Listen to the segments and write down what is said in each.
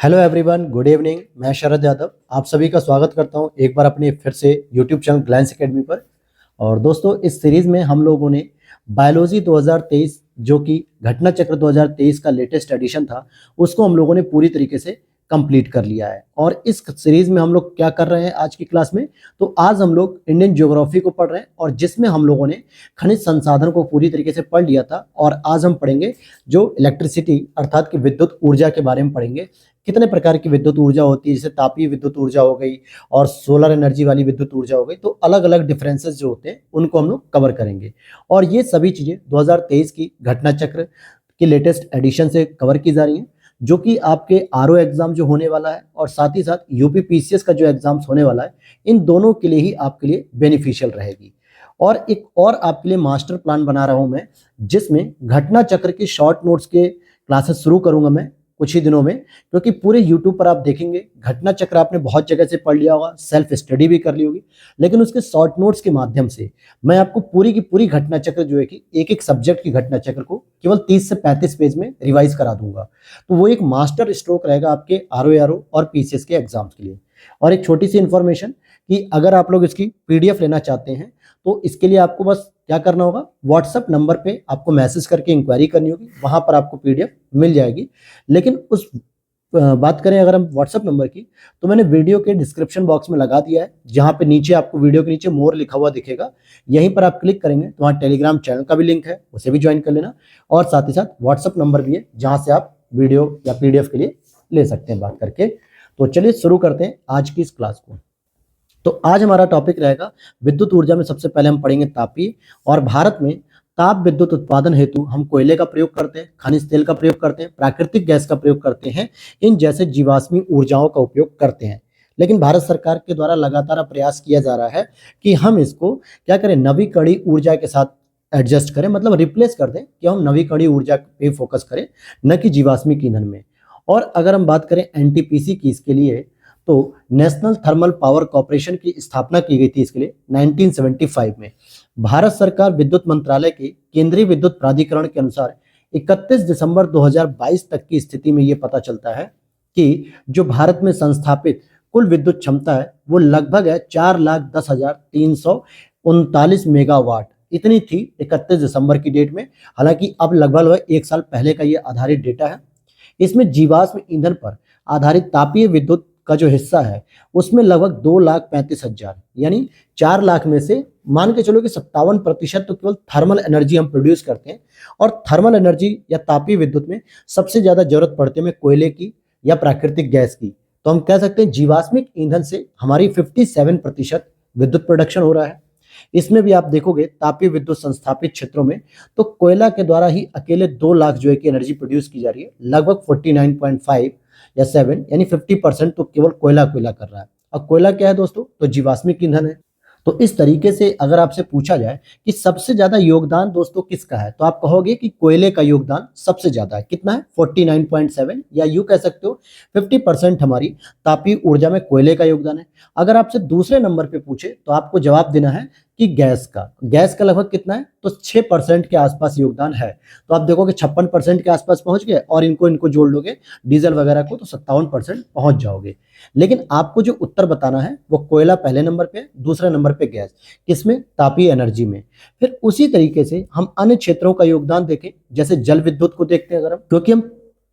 Hello everyone, good evening. मैं शरद यादव आप सभी का स्वागत करता हूं एक बार अपने फिर से यूट्यूब चैनल ग्लैंस एकेडमी पर। और दोस्तों, इस सीरीज में हम लोगों ने बायोलॉजी 2023 जो कि घटना चक्र 2023 का लेटेस्ट एडिशन था, उसको हम लोगों ने पूरी तरीके से कंप्लीट कर लिया है। और इस सीरीज में हम लोग क्या कर रहे हैं आज की क्लास में, तो आज हम लोग इंडियन ज्योग्राफी को पढ़ रहे हैं और जिसमें हम लोगों ने खनिज संसाधन को पूरी तरीके से पढ़ लिया था। और आज हम पढ़ेंगे जो इलेक्ट्रिसिटी अर्थात कि विद्युत ऊर्जा के बारे में पढ़ेंगे। कितने प्रकार की विद्युत ऊर्जा होती है, जैसे तापीय विद्युत ऊर्जा हो गई और सोलर एनर्जी वाली विद्युत ऊर्जा हो गई। तो अलग अलग डिफरेंसेस जो होते हैं उनको हम लोग कवर करेंगे। और ये सभी चीजें 2023 की घटना चक्र की लेटेस्ट एडिशन से कवर की जा रही हैं, जो कि आपके आरओ एग्जाम जो होने वाला है और साथ ही साथ यूपी पीसीएस का जो एग्जाम्स होने वाला है, इन दोनों के लिए ही आपके लिए बेनिफिशियल रहेगी। और एक और आपके लिए मास्टर प्लान बना रहा हूं मैं, जिसमें घटना चक्र के शॉर्ट नोट्स के क्लासेस शुरू करूंगा मैं कुछ ही दिनों में। क्योंकि पूरे यूट्यूब पर आप देखेंगे घटना चक्र आपने बहुत जगह से पढ़ लिया होगा, सेल्फ स्टडी भी कर ली होगी, लेकिन उसके शॉर्ट नोट्स के माध्यम से मैं आपको पूरी की पूरी घटना चक्र जो है कि एक एक सब्जेक्ट की घटना चक्र को केवल 30 से 35 पेज में रिवाइज करा दूंगा। तो वो एक मास्टर स्ट्रोक रहेगा आपके आरओ और पीसीएस के एग्जाम्स के लिए। और एक छोटी सी इंफॉर्मेशन कि अगर आप लोग इसकी पीडीएफ लेना चाहते हैं तो इसके लिए आपको बस क्या करना होगा, व्हाट्सएप नंबर पे आपको मैसेज करके इंक्वायरी करनी होगी, वहां पर आपको पीडीएफ मिल जाएगी। लेकिन उस बात करें अगर हम व्हाट्सएप नंबर की, तो मैंने वीडियो के डिस्क्रिप्शन बॉक्स में लगा दिया है, जहां पे नीचे आपको वीडियो के नीचे मोर लिखा हुआ दिखेगा। यहीं पर आप क्लिक करेंगे तो वहाँ टेलीग्राम चैनल का भी लिंक है, उसे भी ज्वाइन कर लेना। और साथ ही साथ व्हाट्सएप नंबर भी है, जहां से आप वीडियो या पीडीएफ के लिए ले सकते हैं बात करके। तो चलिए शुरू करते हैं आज की इस क्लास को। तो आज हमारा टॉपिक रहेगा विद्युत ऊर्जा में। सबसे पहले हम पढ़ेंगे तापीय। और भारत में ताप विद्युत उत्पादन हेतु हम कोयले का प्रयोग करते हैं, खनिज तेल का प्रयोग करते हैं, प्राकृतिक गैस का प्रयोग करते हैं, इन जैसे जीवाश्मी ऊर्जाओं का उपयोग करते हैं। लेकिन भारत सरकार के द्वारा लगातार प्रयास किया जा रहा है कि हम इसको क्या करें, नवीकरणीय ऊर्जा के साथ एडजस्ट करें, मतलब रिप्लेस कर दें, कि हम नवीकरणीय ऊर्जा पे फोकस करें, न कि जीवाश्मी ईंधन में। और अगर हम बात करें एनटीपीसी की, इसके लिए तो नेशनल थर्मल पावर कॉर्पोरेशन की स्थापना की गई थी इसके लिए 1975 में। भारत सरकार विद्युत मंत्रालय के केंद्रीय विद्युत प्राधिकरण के अनुसार 31 दिसंबर 2022 तक की स्थिति में यह पता चलता है कि जो भारत में संस्थापित कुल विद्युत क्षमता है वो लगभग है 4,10,339 मेगावाट इतनी थी 31 दिसंबर की डेट में। हालांकि अब लगभग एक साल पहले का ये आधारित डेटा है। इसमें जीवाश्म ईंधन पर आधारित तापीय विद्युत का जो हिस्सा है उसमें लगभग 2,35,000 यानी 4 लाख में से मान के चलो कि 57% तो केवल थर्मल एनर्जी हम प्रोड्यूस करते हैं। और थर्मल एनर्जी या तापीय विद्युत में सबसे ज्यादा जरूरत पड़ती है कोयले की या प्राकृतिक गैस की। तो हम कह सकते हैं जीवाश्मिक ईंधन से हमारी 57% विद्युत प्रोडक्शन हो रहा है। इसमें भी आप देखोगे तापीय विद्युत संस्थापित क्षेत्रों में तो कोयला के द्वारा ही अकेले 2 लाख जो है कि एनर्जी प्रोड्यूस की जा रही है। लगभग 49.5 या 7 यानी 50% तो केवल कोयला कोयला कर रहा है। अब कोयला क्या है दोस्तों, तो जीवाश्मिक ईंधन है। तो इस तरीके से अगर आपसे पूछा जाए कि सबसे ज्यादा योगदान दोस्तों किसका है, तो आप कहोगे कि कोयले का योगदान सबसे ज्यादा है। कितना है, 49.7 या यूं कह सकते हो 50% हमारी तापीय ऊर्जा में कोयले का योगदान है। अगर आपसे दूसरे नंबर पे पूछे तो आपको जवाब देना है कि गैस का लगभग कितना है, तो 6% के आसपास योगदान है। तो आप देखोगे 56% के आसपास पहुंच गए और इनको जोड़ लोगे डीजल वगैरह को तो 57% पहुंच जाओगे। लेकिन आपको जो उत्तर बताना है वो कोयला पहले नंबर पे, दूसरे नंबर पे गैस, किसमें, तापीय एनर्जी में। फिर उसी तरीके से हम अन्य क्षेत्रों का योगदान देखें, जैसे जल विद्युत को देखते हैं अगर हम,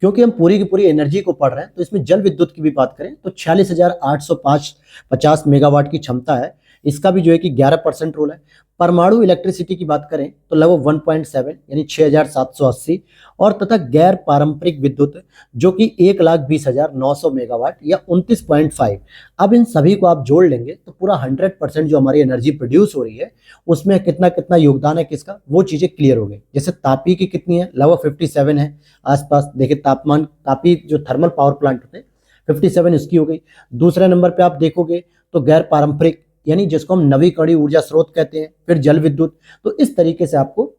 क्योंकि हम पूरी की पूरी एनर्जी को पढ़ रहे हैं तो इसमें जल विद्युत की भी बात करें तो 46,850 मेगावाट की क्षमता है। इसका भी जो है कि 11% रोल है। परमाणु इलेक्ट्रिसिटी की बात करें तो लगभग 1.7 यानी 6,780 और तथा गैर पारंपरिक विद्युत जो कि 1,20,900 मेगावाट या 29.5। अब इन सभी को आप जोड़ लेंगे तो पूरा 100% जो हमारी एनर्जी प्रोड्यूस हो रही है उसमें कितना कितना योगदान है किसका, वो चीजें क्लियर हो गई। जैसे तापी की कितनी है, लगभग 57 है आसपास। देखिए तापी जो थर्मल पावर प्लांट होते हैं 57 इसकी हो गई। दूसरे नंबर पे आप देखोगे तो गैर पारंपरिक यानी जिसको हम नवीकरणीय ऊर्जा स्रोत कहते हैं, फिर जल विद्युत। तो इस तरीके से आपको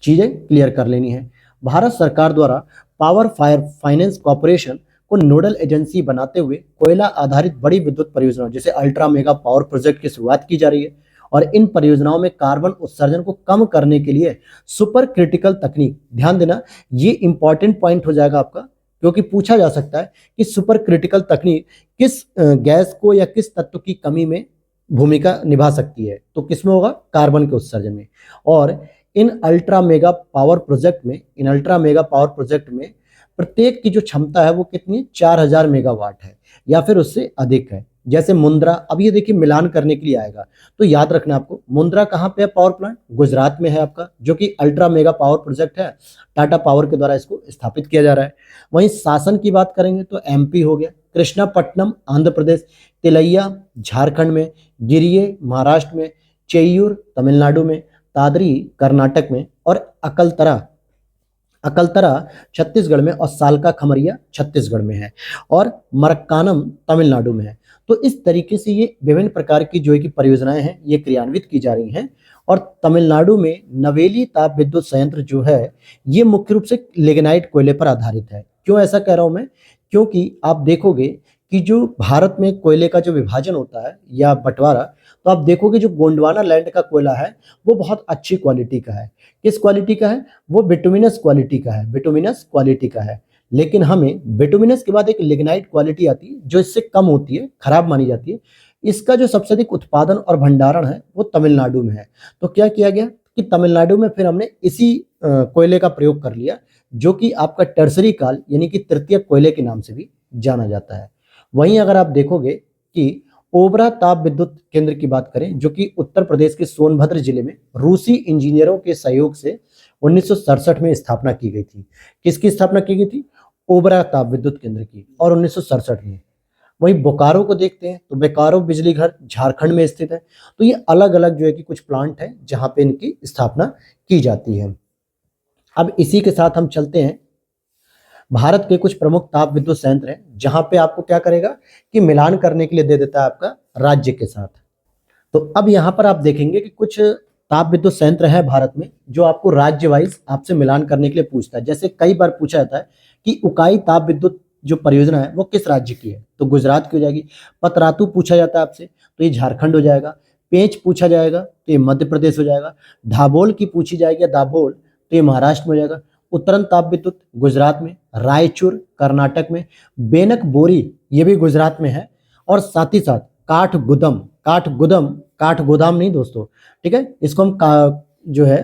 चीजें क्लियर कर लेनी है। भारत सरकार द्वारा पावर फाइनेंस कॉर्पोरेशन को नोडल एजेंसी बनाते हुए कोयला आधारित बड़ी विद्युत परियोजनाओं जैसे अल्ट्रा मेगा पावर प्रोजेक्ट की शुरुआत की जा रही है। और इन परियोजनाओं में कार्बन उत्सर्जन को कम करने के लिए सुपर क्रिटिकल तकनीक, ध्यान देना ये इंपॉर्टेंट पॉइंट हो जाएगा आपका, क्योंकि पूछा जा सकता है कि सुपर क्रिटिकल तकनीक किस गैस को या किस तत्व की कमी में भूमिका निभा सकती है, तो किसमें होगा, कार्बन के उत्सर्जन में। और इन अल्ट्रा मेगा पावर प्रोजेक्ट में प्रत्येक की जो क्षमता है वो कितनी है, 4000 मेगावाट है या फिर उससे अधिक है। जैसे मुंद्रा, अब ये देखिए मिलान करने के लिए आएगा, तो याद रखना आपको मुंद्रा कहाँ पे है, पावर प्लांट गुजरात में है आपका, जो कि अल्ट्रा मेगा पावर प्रोजेक्ट है, टाटा पावर के द्वारा इसको स्थापित किया जा रहा है। वहीं शासन की बात करेंगे तो एमपी हो गया, कृष्णापट्टनम आंध्र प्रदेश, तिलैया झारखंड में, गिरिये महाराष्ट्र में, चेय्यूर तमिलनाडु में, तादरी कर्नाटक में, और अकलतरा छत्तीसगढ़ में, और सालका खमरिया छत्तीसगढ़ में है, और मरक्कानम तमिलनाडु में है। तो इस तरीके से ये विभिन्न प्रकार की जो है कि परियोजनाएं हैं ये क्रियान्वित की जा रही हैं। और तमिलनाडु में नवेली ताप विद्युत संयंत्र जो है ये मुख्य रूप से लिग्नाइट कोयले पर आधारित है। क्यों ऐसा कह रहा हूं मैं, क्योंकि आप देखोगे कि जो भारत में कोयले का जो विभाजन होता है या बंटवारा, तो आप देखोगे जो गोंडवाना लैंड का कोयला है वो बहुत अच्छी क्वालिटी का है। किस क्वालिटी का है, वो बिटुमिनस क्वालिटी का है, बिटुमिनस क्वालिटी का है। लेकिन हमें बिटुमिनस के बाद एक लिग्नाइट क्वालिटी आती है जो इससे कम होती है, खराब मानी जाती है। इसका जो सबसे अधिक उत्पादन और भंडारण है वो तमिलनाडु में है। तो क्या किया गया कि तमिलनाडु में फिर हमने इसी कोयले का प्रयोग कर लिया, जो कि आपका टर्सरी काल यानी कि तृतीय कोयले के नाम से भी जाना जाता है। वहीं अगर आप देखोगे कि ओबरा ताप विद्युत केंद्र की बात करें, जो कि उत्तर प्रदेश के सोनभद्र जिले में रूसी इंजीनियरों के सहयोग से 1967 में स्थापना की गई थी। किसकी स्थापना की गई थी, ओबरा ताप विद्युत केंद्र की, और 1967 में। वहीं बोकारो को देखते हैं तो बोकारो बिजली घर झारखंड में स्थित है। तो ये अलग अलग जो है कि कुछ प्लांट है जहां पे इनकी स्थापना की जाती है। अब इसी के साथ हम चलते हैं, भारत के कुछ प्रमुख ताप विद्युत संयंत्र हैं जहां पे आपको क्या करेगा कि मिलान करने के लिए दे देता है आपका राज्य के साथ। तो अब यहाँ पर आप देखेंगे कि कुछ ताप विद्युत संयंत्र है भारत में जो आपको राज्य वाइज आपसे मिलान करने के लिए पूछता है। जैसे कई बार पूछा जाता है कि उकाई ताप विद्युत जो परियोजना है वो किस राज्य की है, तो गुजरात की हो जाएगी। पतरातू पूछा जाता है आपसे तो ये झारखंड हो जाएगा। पेंच पूछा जाएगा तो ये मध्य प्रदेश हो जाएगा। ढाबोल की पूछी जाएगी, दाभोल, तो ये महाराष्ट्र में हो जाएगा। उत्तरन ताप विद्युत गुजरात में, रायचूर कर्नाटक में, बेनक बोरी ये भी गुजरात में है, और साथ ही साथ काठगोदाम नहीं दोस्तों, ठीक है, इसको हम जो है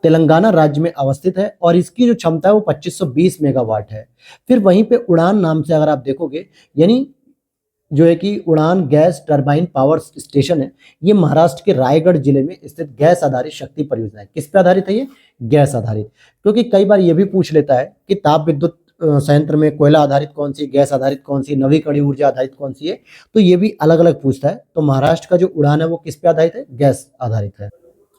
तेलंगाना राज्य में अवस्थित है, और इसकी जो क्षमता है वो 2520 मेगावाट है। फिर वहीं पे उड़ान नाम से अगर आप देखोगे, यानी जो है कि उड़ान गैस टरबाइन पावर स्टेशन है, ये महाराष्ट्र के रायगढ़ जिले में स्थित गैस आधारित शक्ति परियोजना है। किस पे आधारित है ये, गैस आधारित। क्योंकि कई बार ये भी पूछ लेता है कि ताप विद्युत संयंत्र में कोयला आधारित कौन सी, गैस आधारित कौन सी, नवीकरणीय ऊर्जा आधारित कौन सी है, तो ये भी अलग अलग पूछता है। तो महाराष्ट्र का जो उड़ान है वो किस पे आधारित है, गैस आधारित है।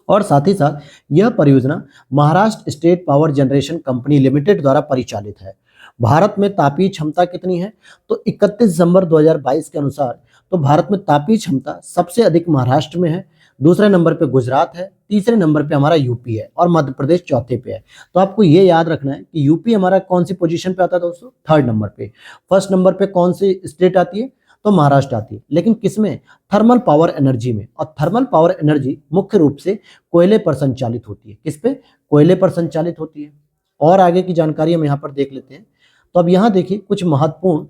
और साथ ही साथ यह परियोजना Maharashtra state power generation company limited द्वारा परिचालित है। भारत में तापीय क्षमता कितनी है, तो 31 दिसंबर 2022 के अनुसार तो भारत में तापीय क्षमता सबसे अधिक महाराष्ट्र में है, दूसरे नंबर पे गुजरात है, तीसरे नंबर पे हमारा यूपी है, और मध्य प्रदेश चौथे पे है। तो आपको ये याद रखना है कि यूपी हमारा कौन सी पोजीशन पे आता है दोस्तों, थर्ड नंबर पे। फर्स्ट नंबर पे कौन सी स्टेट आती है, तो महाराष्ट्र आती है। लेकिन किसमें, थर्मल पावर एनर्जी में। और थर्मल पावर एनर्जी मुख्य रूप से कोयले पर संचालित होती है। किस पे, कोयले पर संचालित होती है। और आगे की जानकारी हम यहाँ पर देख लेते हैं। तो अब यहाँ देखिए कुछ महत्वपूर्ण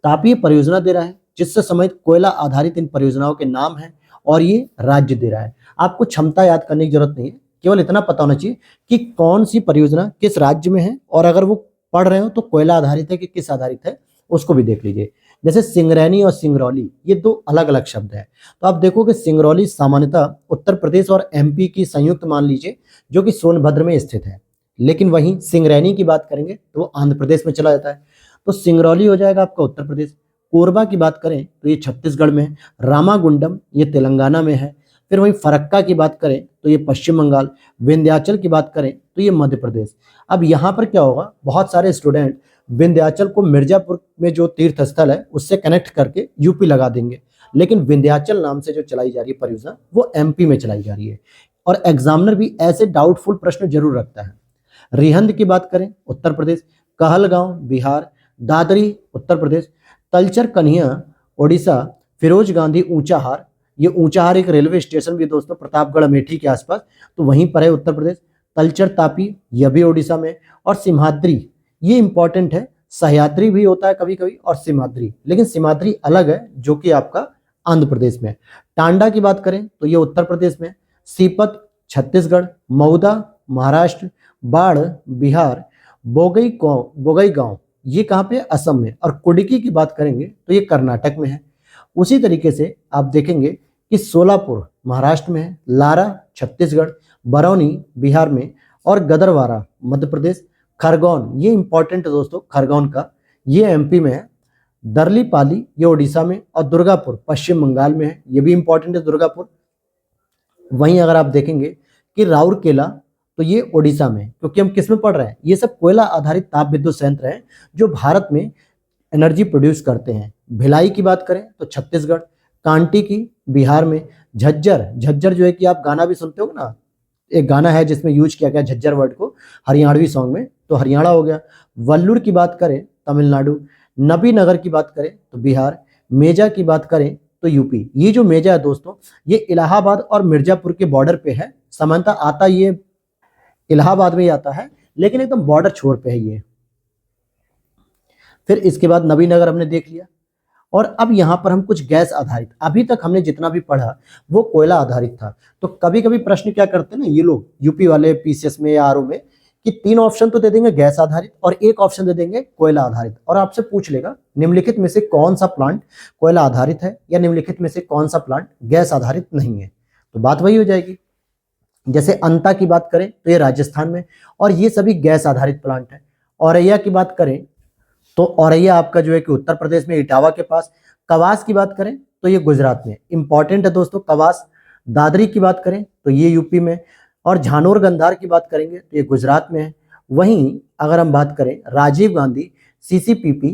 तापीय परियोजना दे रहा है, जिससे समेत कोयला आधारित इन परियोजनाओं के नाम हैं, और ये राज्य दे रहा है। आपको क्षमता याद करने की जरूरत नहीं है, केवल इतना पता होना चाहिए कि कौन सी परियोजना किस राज्य में है, और अगर वो पढ़ रहे हो तो कोयला आधारित है कि किस आधारित है उसको भी देख लीजिए। जैसे सिंगरैनी और सिंगरौली ये दो अलग अलग शब्द हैं। तो आप देखोगे सिंगरौली सामान्यतः उत्तर प्रदेश और एमपी की संयुक्त मान लीजिए, जो कि सोनभद्र में स्थित है। लेकिन वहीं सिंगरैनी की बात करेंगे तो वो आंध्र प्रदेश में चला जाता है। तो सिंगरौली हो जाएगा आपका उत्तर प्रदेश। कोरबा की बात करें तो ये छत्तीसगढ़ में है। रामागुंडम ये तेलंगाना में है। फिर वहीं फरक्का की बात करें तो ये पश्चिम बंगाल। विंध्याचल की बात करें तो ये मध्य प्रदेश। अब यहाँ पर क्या होगा, बहुत सारे स्टूडेंट विंध्याचल को मिर्जापुर में जो तीर्थ स्थल है उससे कनेक्ट करके यूपी लगा देंगे, लेकिन विंध्याचल नाम से जो चलाई जा रही है परियोजना वो एमपी में चलाई जा रही है। और एग्जामिनर भी ऐसे डाउटफुल प्रश्न जरूर रखता है। रिहंद की बात करें उत्तर प्रदेश, कहलगांव बिहार, दादरी उत्तर प्रदेश, तलचर कन्हिया ओडिशा, फिरोज गांधी ऊंचाहार, ये ऊंचाहार एक रेलवे स्टेशन भी है दोस्तों प्रतापगढ़ अमेठी के आसपास, तो वहीं पर है उत्तर प्रदेश। तलचर तापी यह भी ओडिशा में। और सिम्हाद्री ये इंपॉर्टेंट है, सह्याद्री भी होता है कभी कभी और सीमाद्री, लेकिन सीमाद्री अलग है जो कि आपका आंध्र प्रदेश में है। टांडा की बात करें तो ये उत्तर प्रदेश में है। सीपत छत्तीसगढ़, मऊदा महाराष्ट्र, बाढ़ बिहार, बोगई गांव ये कहाँ पे, असम में, और कुडकी की बात करेंगे तो ये कर्नाटक में है। उसी तरीके से आप देखेंगे कि सोलापुर महाराष्ट्र में है, लारा छत्तीसगढ़, बरौनी बिहार में, और गदरवारा मध्य प्रदेश, खरगोन ये इंपॉर्टेंट है दोस्तों, खरगोन का ये एमपी में है, दरलीपाली ये उड़ीसा में, और दुर्गापुर पश्चिम बंगाल में है, ये भी इंपॉर्टेंट है दुर्गापुर। वहीं अगर आप देखेंगे कि राउरकेला तो ये ओडिशा में, क्योंकि हम किस में पढ़ रहे हैं, ये सब कोयला आधारित ताप विद्युत संयंत्र हैं जो भारत में एनर्जी प्रोड्यूस करते हैं। भिलाई की बात करें तो छत्तीसगढ़, कांटी की बिहार में, झज्जर झज्जर जो है कि आप गाना भी सुनते हो ना, एक गाना है जिसमें यूज किया गया झज्जर वर्ड को हरियाणवी सॉन्ग में, तो हरियाणा हो गया। वल्लूर की बात करें तमिलनाडु, नबीनगर की बात करें तो बिहार, मेजा की बात करें तो यूपी। ये जो मेजा है दोस्तों ये इलाहाबाद और मिर्जापुर के बॉर्डर पे है, सामान्यतः आता ये इलाहाबाद में ही आता है, लेकिन एकदम बॉर्डर छोर पे है ये। फिर इसके बाद नबीनगर हमने देख लिया, और अब यहाँ पर हम कुछ गैस आधारित, अभी तक हमने जितना भी पढ़ा वो कोयला आधारित था। तो कभी कभी प्रश्न क्या करते हैं ना ये लोग यूपी वाले पीसीएस में या आरओ में, कि 3 ऑप्शन तो दे देंगे गैस आधारित और 1 ऑप्शन दे देंगे कोयला आधारित, और आपसे पूछ लेगा निम्नलिखित में से कौन सा प्लांट कोयला आधारित है या निम्नलिखित में से कौन सा प्लांट गैस आधारित नहीं है। तो बात वही हो जाएगी। जैसे अंता की बात करें तो ये राजस्थान में, और ये सभी गैस आधारित प्लांट है। औरैया की बात करें तो औरैया आपका जो है कि उत्तर प्रदेश में इटावा के पास। कवास की बात करें तो ये गुजरात में, इंपॉर्टेंट है दोस्तों कवास। दादरी की बात करें तो ये यूपी में, और झानोर गंधार की बात करेंगे तो ये गुजरात में है। वहीं अगर हम बात करें राजीव गांधी सीसीपीपी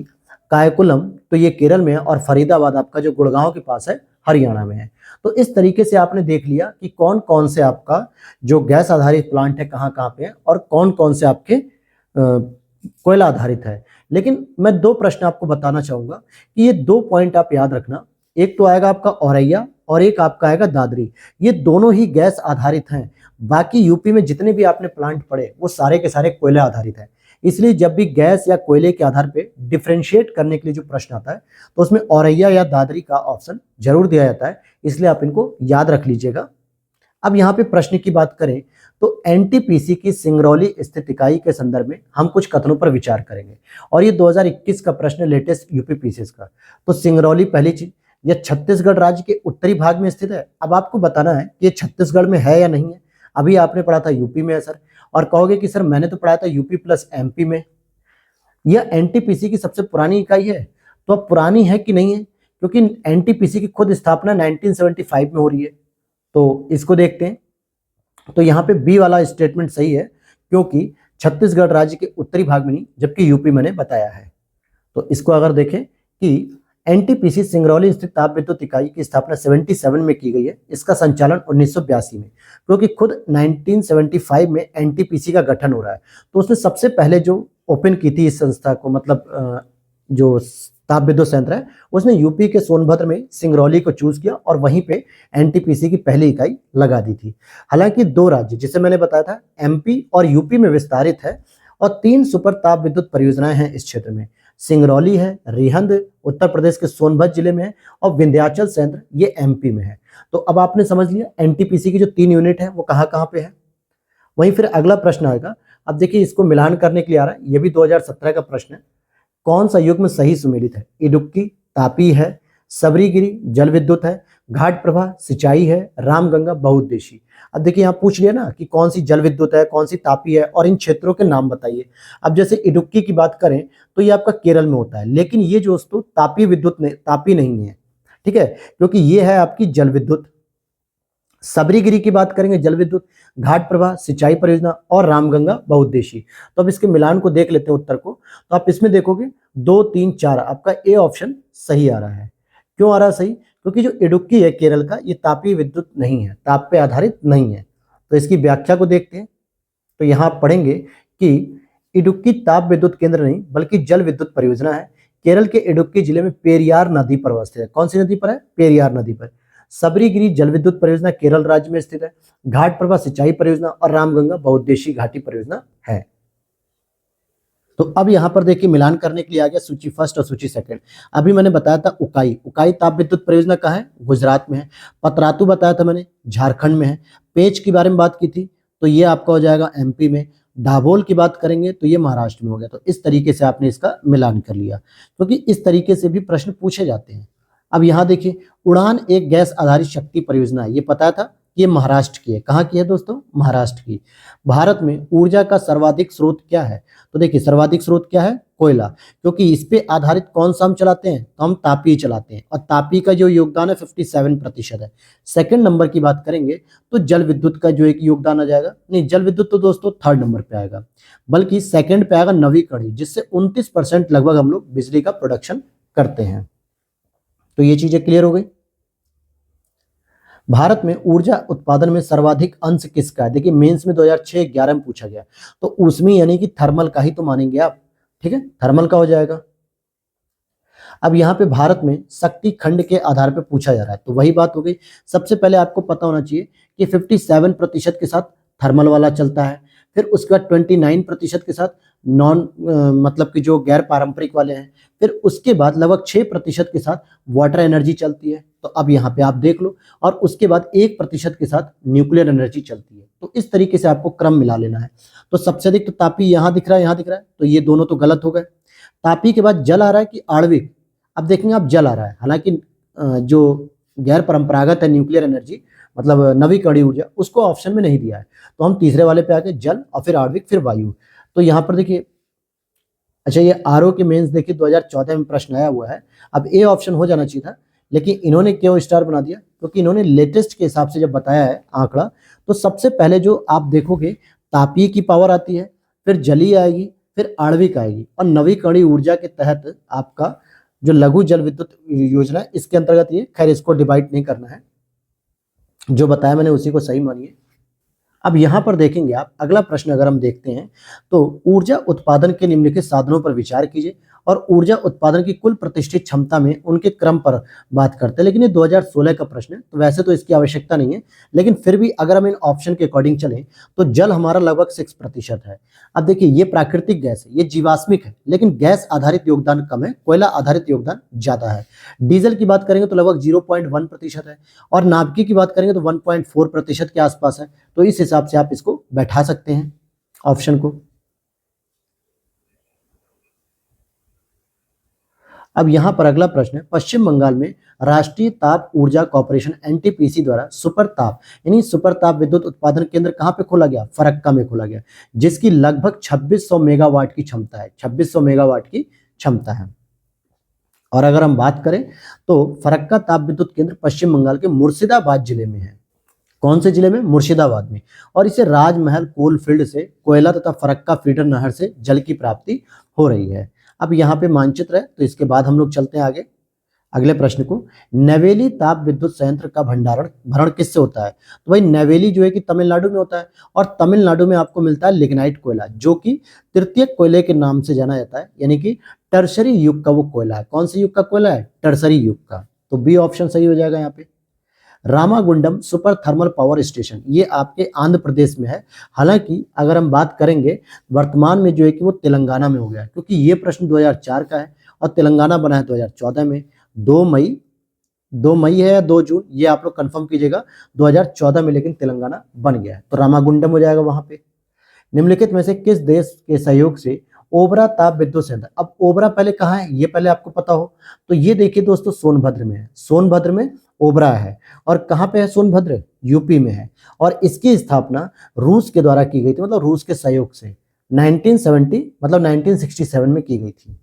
कायकुलम तो ये केरल में है, और फरीदाबाद आपका जो गुड़गांव के पास है हरियाणा में है। तो इस तरीके से आपने देख लिया कि कौन कौन से आपका जो गैस आधारित प्लांट है कहाँ कहाँ पे है, और कौन कौन से आपके कोयला आधारित है। लेकिन मैं 2 प्रश्न आपको बताना चाहूंगा कि ये 2 पॉइंट आप याद रखना, एक तो आएगा आपका औरैया और एक आपका आएगा दादरी, ये दोनों ही गैस आधारित हैं। बाकी यूपी में जितने भी आपने प्लांट पढ़े वो सारे के सारे कोयले आधारित हैं। इसलिए जब भी गैस या कोयले के आधार पे डिफरेंशिएट करने के लिए जो प्रश्न आता है तो उसमें औरैया या दादरी का ऑप्शन जरूर दिया जाता है, इसलिए आप इनको याद रख लीजिएगा। अब यहाँ पे प्रश्न की बात करें तो एनटीपीसी की सिंगरौली स्थित इकाई के संदर्भ में हम कुछ कथनों पर विचार करेंगे, और ये 2021 का प्रश्न लेटेस्ट यूपी पीसीएस का। तो सिंगरौली पहली चीज, ये छत्तीसगढ़ राज्य के उत्तरी भाग में स्थित है। अब आपको बताना है कि ये छत्तीसगढ़ में है या नहीं है। अभी आपने पढ़ा था यूपी में है सर, और कहोगे कि सर मैंने तो पढ़ा था यूपी प्लस एमपी में। यह एनटीपीसी की सबसे पुरानी इकाई है, तो अब पुरानी है कि नहीं है, क्योंकि एनटीपीसी की खुद स्थापना 1975 में हो रही है। तो इसको देखते हैं, तो यहाँ पे बी वाला स्टेटमेंट सही है, क्योंकि छत्तीसगढ़ राज्य के उत्तरी भाग में नहीं, जबकि यूपी मैंने बताया है। तो इसको अगर देखें कि एनटीपीसी सिंगरौली स्थित ताप विद्युत इकाई की स्थापना 77 में की गई है, इसका संचालन 1982 में, क्योंकि खुद 1975 में एनटीपीसी का गठन हो रहा है। तो उसने सबसे पहले जो ओपन की थी इस संस्था को, मतलब जो ताप विद्युत संयंत्र है, उसने यूपी के सोनभद्र में सिंगरौली को चूज किया और वहीं पे एनटीपीसी की पहली इकाई लगा दी थी। हालांकि 2 राज्य जिसे मैंने बताया था एमपी और यूपी में विस्तारित है, और 3 सुपर ताप विद्युत परियोजनाएं हैं इस क्षेत्र में। सिंगरौली है, रिहंद उत्तर प्रदेश के सोनभद्र जिले में है, और विंध्याचल संयंत्र ये एमपी में है। तो अब आपने समझ लिया एनटीपीसी की जो 3 यूनिट है वो कहाँ कहाँ पे है। वहीं फिर अगला प्रश्न आएगा, अब देखिए इसको मिलान करने के लिए आ रहा है, ये भी 2017 का प्रश्न है। कौन सा युग्म सही सुमेलित है? इडुक्की तापी है, सबरीगिरी जल विद्युत है, घाट प्रभा सिंचाई है, रामगंगा बहुउद्देशीय। अब देखिए यहाँ पूछ लिया ना कि कौन सी जल विद्युत है, कौन सी तापी है, और इन क्षेत्रों के नाम बताइए। अब जैसे इडुक्की की बात करें तो ये आपका केरल में होता है, लेकिन ये जो दोस्तों तापी विद्युत तापी नहीं है, ठीक है, क्योंकि ये है आपकी जल विद्युत। सबरीगिरी की बात करेंगे जल विद्युत, घाट प्रभा सिंचाई परियोजना, और रामगंगा बहुउद्देशीय। तो अब इसके मिलान को देख लेते हैं उत्तर को, तो आप इसमें देखोगे 2, 3, 4 आपका ए ऑप्शन सही आ रहा है। क्यों आ रहा है सही? क्योंकि जो इडुक्की है केरल का, ये तापीय विद्युत नहीं है, ताप पे आधारित नहीं है। तो इसकी व्याख्या को देखते हैं, तो यहाँ आप पढ़ेंगे कि इडुक्की ताप विद्युत केंद्र नहीं बल्कि जल विद्युत परियोजना है। केरल के इडुक्की जिले में पेरियार नदी पर अवस्थित है। कौन सी नदी पर है? पेरियार नदी पर। सबरीगिरी जल विद्युत परियोजना केरल राज्य में स्थित है। घाट प्रभा सिंचाई परियोजना और रामगंगा बहुउद्देशीय घाटी परियोजना है। तो अब यहाँ पर देखिए मिलान करने के लिए आ गया सूची फर्स्ट और सूची सेकंड। अभी मैंने बताया था उकाई, उकाई ताप विद्युत परियोजना कहाँ है, गुजरात में है। पतरातू बताया था मैंने, झारखंड में है। पेच के बारे में बात की थी तो ये आपका हो जाएगा एमपी में। दाभोल की बात करेंगे तो ये महाराष्ट्र में हो गया। तो इस तरीके से आपने इसका मिलान कर लिया, क्योंकि इस तरीके से भी प्रश्न पूछे जाते हैं। अब यहाँ देखिए उड़ान एक गैस आधारित शक्ति परियोजना है, ये पता था, ये महाराष्ट्र की है। कहाँ की है दोस्तों, महाराष्ट्र की। भारत में ऊर्जा का सर्वाधिक स्रोत क्या है, तो देखिए सर्वाधिक स्रोत क्या है, कोयला, क्योंकि इस पे आधारित कौन सा हम चलाते हैं, तो हम तापी चलाते हैं, और तापी का जो योगदान है 57% है। सेकंड नंबर की बात करेंगे तो जल विद्युत का जो एक योगदान आ जाएगा, नहीं जल विद्युत तो दोस्तों थर्ड नंबर पे आएगा, बल्कि सेकंड पे आएगा नवीकरणीय, जिससे 29% लगभग हम लोग बिजली का प्रोडक्शन करते हैं। तो ये चीजें क्लियर हो गई। भारत में ऊर्जा उत्पादन में सर्वाधिक अंश किसका है, देखिए मेंस में 2006-11 में पूछा गया, तो उसमें यानी कि थर्मल का ही तो मानेंगे आप, ठीक है, थर्मल का हो जाएगा। अब यहाँ पे भारत में शक्ति खंड के आधार पे पूछा जा रहा है, तो वही बात हो गई। सबसे पहले आपको पता होना चाहिए कि 57% के साथ थर्मल वाला चलता है, फिर उसके बाद 29% के साथ नॉन मतलब कि जो गैर पारंपरिक वाले हैं, फिर उसके बाद लगभग 6% के साथ वाटर एनर्जी चलती है। तो अब यहाँ पे आप देख लो, और उसके बाद 1% के साथ न्यूक्लियर एनर्जी चलती है। तो इस तरीके से आपको क्रम मिला लेना है। तो सबसे अधिक तो तापी यहाँ दिख रहा है, यहाँ दिख रहा है, तो ये दोनों तो गलत हो गए। तापी के बाद जल आ रहा है कि आणविक, अब देखेंगे आप जल आ रहा है, हालांकि जो गैर परंपरागत है न्यूक्लियर एनर्जी मतलब नवीकरणीय ऊर्जा, उसको ऑप्शन में नहीं दिया है। तो हम तीसरे वाले पे आके जल और फिर आणविक फिर वायु। तो यहाँ पर देखिए, अच्छा ये आरओ के मेंस देखिए 2014 में प्रश्न आया हुआ है। अब ए ऑप्शन हो जाना चाहिए था, लेकिन इन्होंने क्यों स्टार बना दिया, क्योंकि इन्होंने लेटेस्ट के हिसाब से जब बताया है आंकड़ा, तो सबसे पहले जो आप देखोगे तापीय की पावर आती है, फिर जलीय आएगी, फिर आणविक आएगी, और नवीकरणीय ऊर्जा के तहत आपका जो लघु जल विद्युत योजना है इसके अंतर्गत ये, खैर इसको डिवाइड नहीं करना है, जो बताया मैंने उसी को सही मानिए। अब यहाँ पर देखेंगे आप, अगला प्रश्न अगर हम देखते हैं तो ऊर्जा उत्पादन के निम्नलिखित साधनों पर विचार कीजिए और ऊर्जा उत्पादन की कुल प्रतिष्ठित क्षमता में उनके क्रम पर बात करते हैं। लेकिन ये 2016 का प्रश्न है, तो वैसे तो इसकी आवश्यकता नहीं है, लेकिन फिर भी अगर हम इन ऑप्शन के अकॉर्डिंग चलें तो जल हमारा लगभग 6% है। अब देखिए ये प्राकृतिक गैस है, ये जीवाश्मिक है, लेकिन गैस आधारित योगदान कम है, कोयला आधारित योगदान ज्यादा है। डीजल की बात करेंगे तो लगभग 0.1% है, और नाभिकीय की बात करेंगे तो 1.4% के आसपास है। तो इस हिसाब से आप इसको बैठा सकते हैं ऑप्शन को। अब यहां पर अगला प्रश्न है, पश्चिम बंगाल में राष्ट्रीय ताप ऊर्जा कॉर्पोरेशन एनटीपीसी द्वारा सुपर ताप यानी सुपर ताप विद्युत उत्पादन केंद्र कहां पे खोला गया, फरक्का में खोला गया, जिसकी लगभग 2600 मेगावाट की क्षमता है, 2600 मेगावाट की क्षमता है। और अगर हम बात करें तो फरक्का ताप विद्युत केंद्र पश्चिम बंगाल के मुर्शिदाबाद जिले में है। कौन से जिले में, मुर्शिदाबाद में, और इसे राजमहल कोल फील्ड से कोयला तथा फरक्का फीडर नहर से जल की प्राप्ति हो रही है। अब यहाँ पे मानचित्र है, तो इसके बाद हम लोग चलते हैं आगे अगले प्रश्न को। नवेली ताप विद्युत संयंत्र का भरण किससे होता है, तो भाई नवेली जो है कि तमिलनाडु में होता है, और तमिलनाडु में आपको मिलता है लिग्नाइट कोयला, जो कि तृतीयक कोयले के नाम से जाना जाता है, यानी कि टर्सरी युग का वो कोयला है। कौन से युग का कोयला है, टर्सरी युग का। तो बी ऑप्शन सही हो जाएगा यहाँ पे। Ramagundam super thermal power station, ये आपके आंध्र प्रदेश में है। हालांकि अगर हम बात करेंगे वर्तमान में जो है कि वो तेलंगाना में हो गया है, क्योंकि ये प्रश्न 2004 का है और तेलंगाना बना है 2014 में। 2 मई है या 2 जून, ये आप लोग कंफर्म कीजिएगा, 2014 में लेकिन तेलंगाना बन गया है, तो रामागुंडम हो जाएगा वहां पे। निम्नलिखित में से किस देश के सहयोग से ओबरा ताप विद्युत संयंत्र, अब ओबरा पहले कहाँ है ये पहले आपको पता हो, तो ये देखिए दोस्तों सोनभद्र में है, सोनभद्र में ओबरा है। और कहाँ पे है सोनभद्र, यूपी में है। और इसकी स्थापना रूस के द्वारा की गई थी, मतलब रूस के सहयोग से 1970 मतलब 1967 में की गई थी।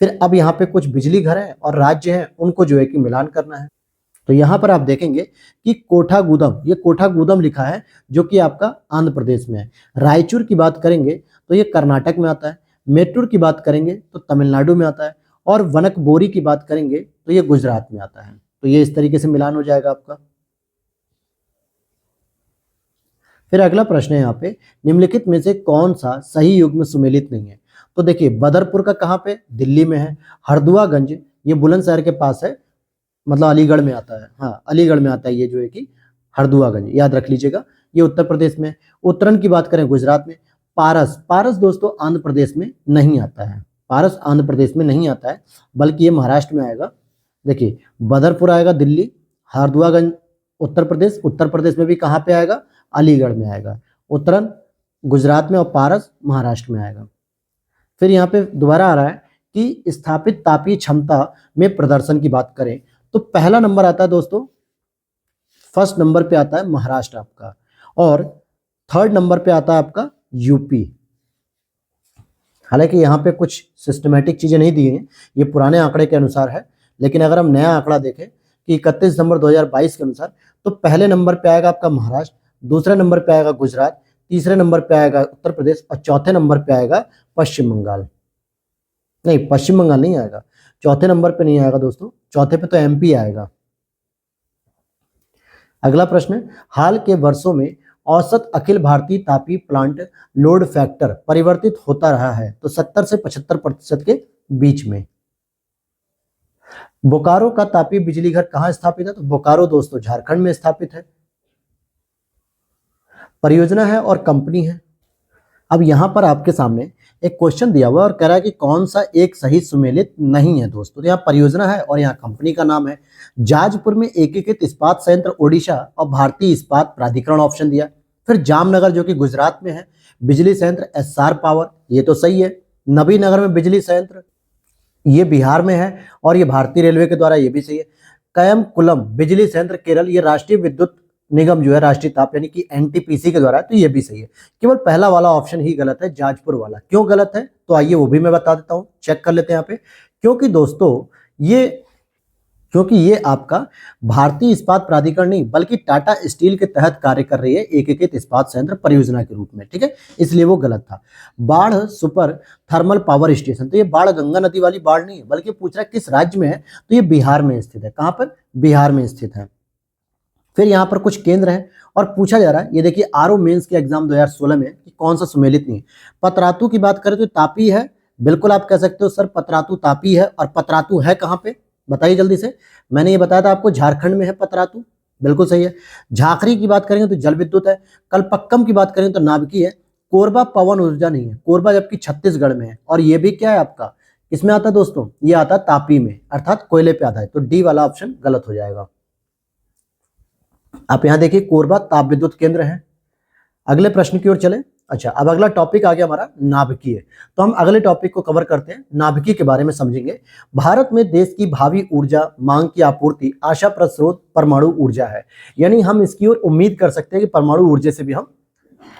फिर अब यहाँ पे कुछ बिजली घर हैं और राज्य हैं, उनको जो है कि मिलान करना है। तो यहाँ पर आप देखेंगे कि कोठागुदम, ये कोठागुदम लिखा है जो कि आपका आंध्र प्रदेश में है। रायचूर की बात करेंगे तो ये कर्नाटक में आता है। मेट्टूर की बात करेंगे तो तमिलनाडु में आता है, और वनकबोरी की बात करेंगे तो ये गुजरात में आता है। तो ये इस तरीके से मिलान हो जाएगा आपका। फिर अगला प्रश्न है यहाँ पे, निम्नलिखित में से कौन सा सही युग्म सुमेलित नहीं है, तो देखिए बदरपुर का कहाँ पे, दिल्ली में है। हरदुआगंज ये बुलंदशहर के पास है, मतलब अलीगढ़ में आता है, हाँ अलीगढ़ में आता है ये जो है कि हरदुआगंज, याद रख लीजिएगा, ये उत्तर प्रदेश में। उत्तरायण की बात करें गुजरात में। पारस, पारस दोस्तों आंध्र प्रदेश में नहीं आता है, पारस आंध्र प्रदेश में नहीं आता है, बल्कि ये महाराष्ट्र में आएगा। देखिए बदरपुर आएगा दिल्ली, हरदुआगंज उत्तर प्रदेश, उत्तर प्रदेश में भी कहाँ पे आएगा, अलीगढ़ में आएगा, उत्तरन गुजरात में, और पारस महाराष्ट्र में आएगा। फिर यहाँ पे दोबारा आ रहा है कि स्थापित तापीय क्षमता में प्रदर्शन की बात करें तो पहला नंबर आता है दोस्तों, फर्स्ट नंबर पे आता है महाराष्ट्र आपका, और थर्ड नंबर पे आता है आपका यूपी। हालांकि यहाँ पे कुछ सिस्टमेटिक चीजें नहीं दी हैं, ये पुराने आंकड़े के अनुसार है, लेकिन अगर हम नया आंकड़ा देखें कि 31 दिसंबर 2022 के अनुसार, तो पहले नंबर पे आएगा आपका महाराष्ट्र, दूसरे नंबर पे आएगा गुजरात, तीसरे नंबर पे आएगा उत्तर प्रदेश, और चौथे नंबर पे आएगा पश्चिम बंगाल। नहीं, पश्चिम बंगाल नहीं आएगा, चौथे नंबर पे नहीं आएगा दोस्तों, चौथे पे तो एमपी आएगा। अगला प्रश्न, हाल के वर्षों में औसत अखिल भारतीय तापीय प्लांट लोड फैक्टर परिवर्तित होता रहा है, तो 70 से 75% के बीच में। बोकारो का तापीय बिजली घर कहां स्थापित है, तो बोकारो दोस्तों झारखंड में स्थापित है। परियोजना है और कंपनी है। अब यहां पर आपके सामने एक क्वेश्चन दिया हुआ और कह रहा है कि कौन सा एक सही सुमेलित नहीं है दोस्तों, तो यहाँ परियोजना है और यहाँ कंपनी का नाम है। जाजपुर में एकीकृत इस्पात संयंत्र ओडिशा और भारतीय इस्पात प्राधिकरण ऑप्शन दिया। फिर जामनगर जो कि गुजरात में है, बिजली संयंत्र एसआर पावर, ये तो सही है। नबीनगर में बिजली संयंत्र, ये बिहार में है और ये भारतीय रेलवे के द्वारा, ये भी सही है। कयमकुलम बिजली संयंत्र केरल, ये राष्ट्रीय विद्युत निगम जो है, राष्ट्रीय ताप यानी कि एनटीपीसी के द्वारा है, तो ये भी सही है। केवल पहला वाला ऑप्शन ही गलत है, जाजपुर वाला। क्यों गलत है, तो आइए वो भी मैं बता देता हूं, चेक कर लेते हैं यहाँ पे। क्योंकि दोस्तों ये आपका भारतीय इस्पात प्राधिकरण नहीं बल्कि टाटा स्टील के तहत कार्य कर रही है एकीकृत इस्पात संयंत्र परियोजना के रूप में, ठीक है, इसलिए वो गलत था। बाढ़ सुपर थर्मल पावर स्टेशन, तो ये बाढ़ गंगा नदी वाली बाढ़ नहीं है, बल्कि पूछ रहा है किस राज्य में है, तो ये बिहार में स्थित है। कहां पर, बिहार में स्थित है। फिर यहाँ पर कुछ केंद्र हैं और पूछा जा रहा है, ये देखिए आरओ मेंस के एग्जाम 2016 में कि कौन सा सुमेलित नहीं है। पतरातू की बात करें तो तापी है, बिल्कुल आप कह सकते हो सर पतरातू तापी है, और पतरातू है कहाँ पे, बताइए जल्दी से। मैंने ये बताया था आपको, झारखंड में है पतरातू, बिल्कुल सही है। झाकरी की बात करेंगे तो जल विद्युत है। कलपक्कम की बात करें तो नाभिकी है। कोरबा पवन ऊर्जा नहीं है, कोरबा जबकि छत्तीसगढ़ में है, और ये भी क्या है आपका, इसमें आता है दोस्तों, ये आता है तापी में, अर्थात कोयले पे आधारित, तो डी वाला ऑप्शन गलत हो जाएगा। आप यहां देखिए कोरबा ताप विद्युत केंद्र है। अगले प्रश्न की ओर चले। अच्छा, अब अगला टॉपिक आ गया हमारा नाभिकीय, तो हम अगले टॉपिक को कवर करते हैं, नाभिकीय के बारे में समझेंगे। भारत में देश की भावी ऊर्जा मांग की आपूर्ति आशाप्रद स्रोत परमाणु ऊर्जा है, यानी हम इसकी ओर उम्मीद कर सकते हैं कि परमाणु ऊर्जा से भी हम,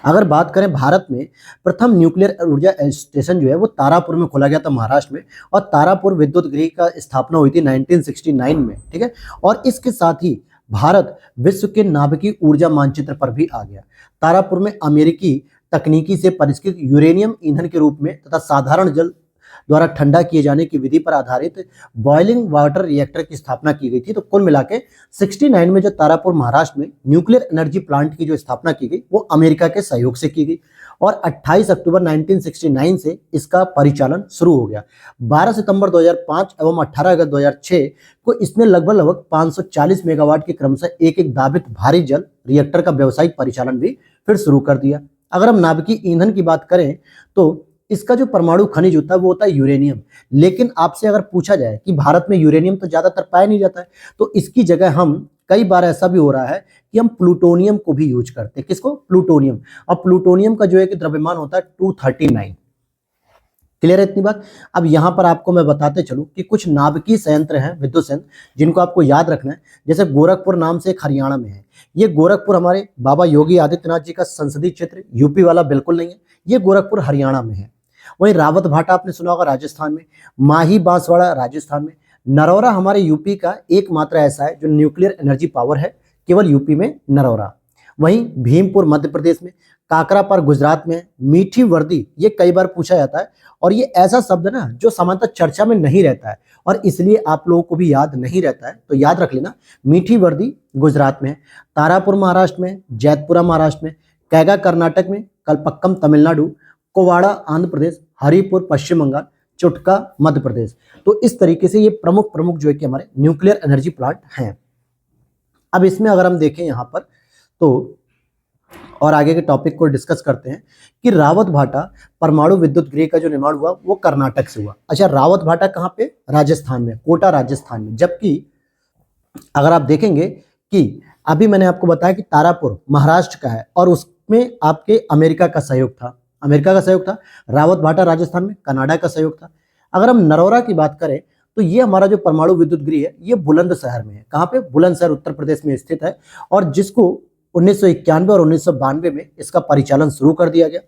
अगर बात करें भारत में प्रथम न्यूक्लियर ऊर्जा स्टेशन जो है वो तारापुर में खोला गया था महाराष्ट्र में, और तारापुर विद्युत गृह का स्थापना हुई थी 1969 में, ठीक है। और इसके साथ ही भारत विश्व के नाभिकीय ऊर्जा मानचित्र पर भी आ गया। तारापुर में अमेरिकी तकनीकी से परिष्कृत यूरेनियम ईंधन के रूप में तथा साधारण जल द्वारा ठंडा किए जाने की विधि पर आधारित बॉइलिंग वाटर रिएक्टर की स्थापना की गई थी। तो कुल मिला के 69 में जो तारापुर महाराष्ट्र में न्यूक्लियर एनर्जी प्लांट की जो स्थापना की गई वो अमेरिका के सहयोग से की गई, और 28 अक्टूबर 1969 से इसका परिचालन शुरू हो गया। 12 सितंबर 2005 एवं 18 अगस्त 2006 को इसने लगभग 540 मेगावाट के क्रमशः एक दाबित भारी जल रिएक्टर का व्यावसायिक परिचालन भी फिर शुरू कर दिया। अगर हम नाभिकीय ईंधन की बात करें तो इसका जो परमाणु खनिज होता है वो होता है यूरेनियम, लेकिन आपसे अगर पूछा जाए कि भारत में यूरेनियम तो ज्यादातर पाया नहीं जाता है, तो इसकी जगह हम, कई बार ऐसा भी हो रहा है कि हम प्लूटोनियम को भी यूज करते हैं। किसको, प्लूटोनियम, और प्लूटोनियम का जो है कि द्रव्यमान होता है 239। क्लियर है इतनी बात। अब यहां पर आपको मैं बताते चलूं कि कुछ नाभिकीय संयंत्र हैं, विद्युत संयंत्र, जिनको आपको याद रखना है। जैसे गोरखपुर नाम से एक हरियाणा में है, ये गोरखपुर हमारे बाबा योगी आदित्यनाथ जी का संसदीय क्षेत्र, यूपी वाला बिल्कुल नहीं है, ये गोरखपुर हरियाणा में है। वहीं रावत भाटा आपने सुना होगा राजस्थान में, माही बांसवाड़ा राजस्थान में, नरौरा हमारे यूपी का एकमात्र ऐसा है जो न्यूक्लियर एनर्जी पावर है, केवल यूपी में नरौरा। वहीं भीमपुर मध्य प्रदेश में, काकरापार गुजरात में, मीठी वर्दी ये कई बार पूछा जाता है, और ये ऐसा शब्द ना जो सामान्यतः चर्चा में नहीं रहता है और इसलिए आप लोगों को भी याद नहीं रहता है, तो याद रख लेना। मीठी वर्दी गुजरात में, तारापुर महाराष्ट्र में, जैतपुरा महाराष्ट्र में, कैगा कर्नाटक में, कलपक्कम तमिलनाडु, कोवाड़ा आंध्र प्रदेश, हरिपुर पश्चिम बंगाल, चुटका मध्य प्रदेश। तो इस तरीके से ये प्रमुख जो है कि हमारे न्यूक्लियर एनर्जी प्लांट हैं। अब इसमें अगर हम देखें यहाँ पर तो और आगे के टॉपिक को डिस्कस करते हैं कि रावत भाटा परमाणु विद्युत गृह का जो निर्माण हुआ वो कर्नाटक से हुआ। अच्छा, रावत भाटा कहाँ पे? राजस्थान में, कोटा राजस्थान में। जबकि अगर आप देखेंगे कि अभी मैंने आपको बताया कि तारापुर महाराष्ट्र का है और उसमें आपके अमेरिका का सहयोग था, रावत भाटा राजस्थान में कनाडा का सहयोग था। अगर हम नरौरा की बात करें तो ये हमारा जो परमाणु विद्युत गृह है ये बुलंदशहर में है। कहाँ पे? बुलंदशहर उत्तर प्रदेश में स्थित है और जिसको 1991 और 1992 में इसका परिचालन शुरू कर दिया गया।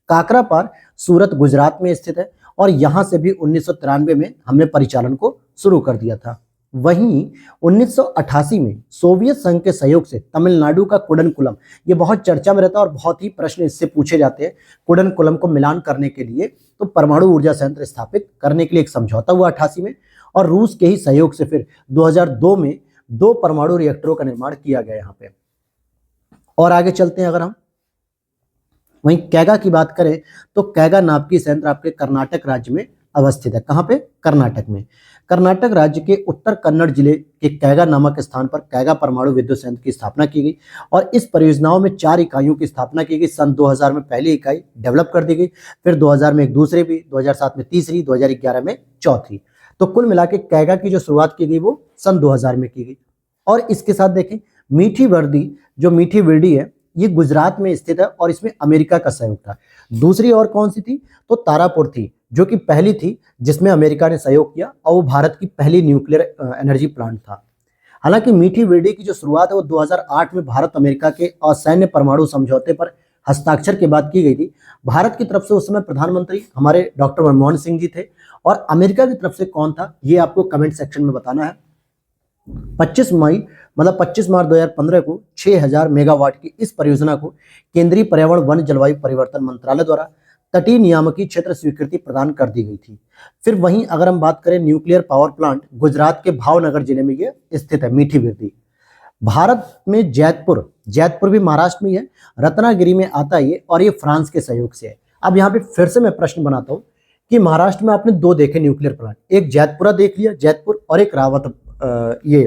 काकरापार सूरत गुजरात में स्थित है और यहां से भी 1993 में हमने परिचालन को शुरू कर दिया था। वहीं 1988 में सोवियत संघ के सहयोग से तमिलनाडु का कुडनकुलम, ये बहुत चर्चा में रहता है और बहुत ही प्रश्न इससे पूछे जाते हैं। कुडनकुलम को मिलान करने के लिए तो परमाणु ऊर्जा संयंत्र स्थापित करने के लिए एक समझौता हुआ 88 में और रूस के ही सहयोग से फिर 2002 में 2 परमाणु रिएक्टरों का निर्माण किया गया यहाँ पे। और आगे चलते हैं, अगर हम वहीं कैगा की बात करें तो कैगा नाभिकीय संयंत्र आपके कर्नाटक राज्य में अवस्थित है। कहाँ पे? कर्नाटक में। कर्नाटक राज्य के उत्तर कन्नड़ जिले के कैगा नामक स्थान पर कैगा परमाणु विद्युत संयंत्र की स्थापना की गई और इस परियोजनाओं में 4 इकाइयों की स्थापना की गई। सन 2000 में पहली इकाई डेवलप कर दी गई, फिर 2000 में एक दूसरी भी, 2007 में तीसरी, 2011 में चौथी। तो कुल मिला के कैगा की जो शुरुआत की गई वो सन 2000 में की गई। और इसके साथ देखें मीठी वर्दी, जो मीठी विरडी है ये गुजरात में स्थित है और इसमें अमेरिका का सहयोग था। दूसरी और कौन सी थी? तो तारापुर थी, जो कि पहली थी जिसमें अमेरिका ने सहयोग किया और वो भारत की पहली न्यूक्लियर एनर्जी प्लांट था। हालांकि मीठी विरडी की जो शुरुआत है वो 2008 में भारत अमेरिका के असैन्य परमाणु समझौते पर हस्ताक्षर के बाद की गई थी। भारत की तरफ से उस समय प्रधानमंत्री हमारे डॉक्टर मनमोहन सिंह जी थे और अमेरिका की तरफ से कौन था ये आपको कमेंट सेक्शन में बताना है। 25 मार्च 2015 को 6000 मेगावाट की इस परियोजना को केंद्रीय पर्यावरण वन जलवायु परिवर्तन मंत्रालय द्वारा तटीय नियामकीय क्षेत्र स्वीकृति प्रदान कर दी गई थी। फिर वहीं अगर हम बात करें न्यूक्लियर पावर प्लांट, गुजरात के भावनगर जिले में ये स्थित है मीठी विरदी। भारत में जैतपुर भी महाराष्ट्र में है, रत्नागिरी में आता है ये और ये फ्रांस के सहयोग से है। अब यहाँ पे फिर से मैं प्रश्न बनाता हूँ कि महाराष्ट्र में आपने 2 देखे न्यूक्लियर प्लांट, एक जैतपुरा देख लिया जैतपुर और एक ये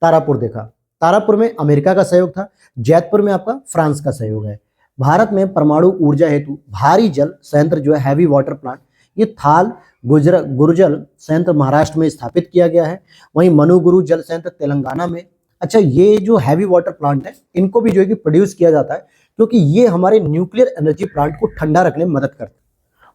तारापुर देखा। तारापुर में अमेरिका का सहयोग था, जैतपुर में आपका फ्रांस का सहयोग है। भारत में परमाणु ऊर्जा हेतु भारी जल संयंत्र जो है हैवी वाटर प्लांट, ये थाल गुरुजल संयंत्र महाराष्ट्र में स्थापित किया गया है। वहीं मनुगुरु जल संयंत्र तेलंगाना में। अच्छा, ये जो हैवी वाटर प्लांट है इनको भी जो है कि प्रोड्यूस किया जाता है क्योंकि ये हमारे न्यूक्लियर एनर्जी प्लांट को ठंडा रखने में मदद करते हैं।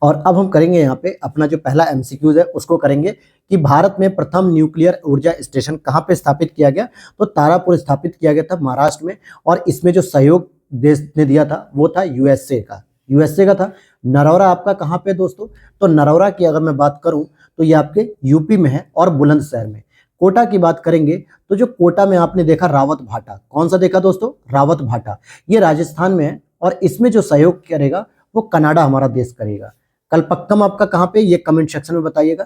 और अब हम करेंगे यहाँ पे अपना जो पहला एमसीक्यूज है उसको करेंगे कि भारत में प्रथम न्यूक्लियर ऊर्जा स्टेशन कहाँ पे स्थापित किया गया? तो तारापुर स्थापित किया गया था महाराष्ट्र में और इसमें जो सहयोग देश ने दिया था वो था यूएसए का था। नरौरा आपका कहाँ पे दोस्तों? तो नरौरा की अगर मैं बात करूं तो ये आपके यूपी में है और बुलंदशहर में। कोटा की बात करेंगे तो जो कोटा में आपने देखा रावत भाटा, कौन सा देखा दोस्तों? रावत भाटा, ये राजस्थान में है और इसमें जो सहयोग करेगा वो कनाडा हमारा देश करेगा। कलपक्कम आपका कहां पे? ये कमेंट सेक्शन में बताइएगा।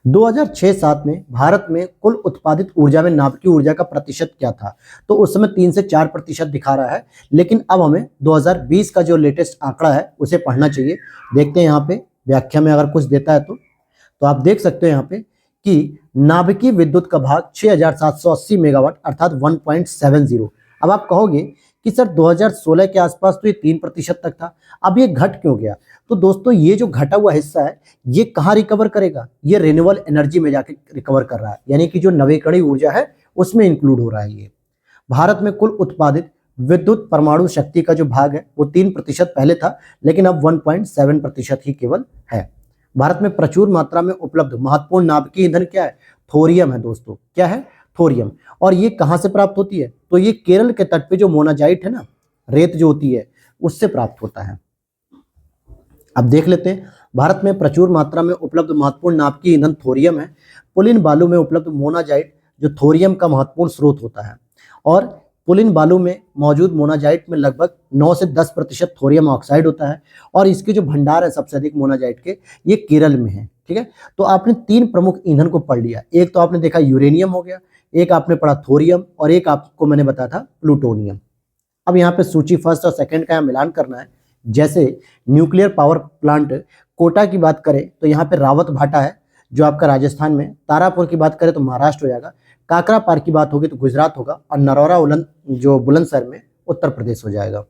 2006-07 में भारत में कुल उत्पादित ऊर्जा में नाभिकीय ऊर्जा का प्रतिशत क्या था? तो उस समय 3 से 4% दिखा रहा है, लेकिन अब हमें 2020 का जो लेटेस्ट आंकड़ा है उसे पढ़ना चाहिए। देखते हैं यहाँ पे व्याख्या में अगर कुछ देता है तो आप देख सकते हो यहाँ पे कि नाभिकीय विद्युत का भाग 6780 मेगावाट अर्थात 1.70। अब आप कहोगे कि सर 2016 के आसपास तो ये 3% तक था, अब ये घट क्यों गया? तो दोस्तों ये जो घटा हुआ हिस्सा है ये कहाँ रिकवर करेगा? ये रिन्यूएबल एनर्जी में जाके रिकवर कर रहा है, यानी कि जो नवीकरणीय ऊर्जा है उसमें इंक्लूड हो रहा है ये। भारत में कुल उत्पादित विद्युत परमाणु शक्ति का जो भाग है वो 3% पहले था, लेकिन अब 1.7% ही केवल है। भारत में प्रचुर मात्रा में उपलब्ध महत्वपूर्ण नाभिकीय ईंधन क्या है? थोरियम है दोस्तों। क्या है? थोरियम। और ये कहाँ से प्राप्त होती है? तो ये केरल के तट पे जो मोनाजाइट है ना, रेत जो होती है उससे प्राप्त होता है। अब देख लेते हैं, भारत में प्रचुर मात्रा में उपलब्ध महत्वपूर्ण नाभिकीय ईंधन थोरियम है। पुलिन बालू में उपलब्ध मोनाजाइट जो थोरियम का महत्वपूर्ण स्रोत होता है और पुलिन बालू में मौजूद मोनाजाइट में लगभग 9 से 10% थोरियम ऑक्साइड होता है और इसके जो भंडार है सबसे अधिक मोनाजाइट के ये केरल में है। ठीक है, तो आपने 3 प्रमुख ईंधन को पढ़ लिया। एक तो आपने देखा यूरेनियम हो गया, एक आपने पढ़ा थोरियम और एक आपको मैंने बताया था प्लूटोनियम। अब यहाँ पे सूची फर्स्ट और सेकंड का यहाँ मिलान करना है। जैसे न्यूक्लियर पावर प्लांट कोटा की बात करें तो यहाँ पे रावत भाटा है जो आपका राजस्थान में, तारापुर की बात करें तो महाराष्ट्र हो जाएगा, काकरापार की बात होगी तो गुजरात होगा और नरौरा जो बुलंदशहर में उत्तर प्रदेश हो जाएगा।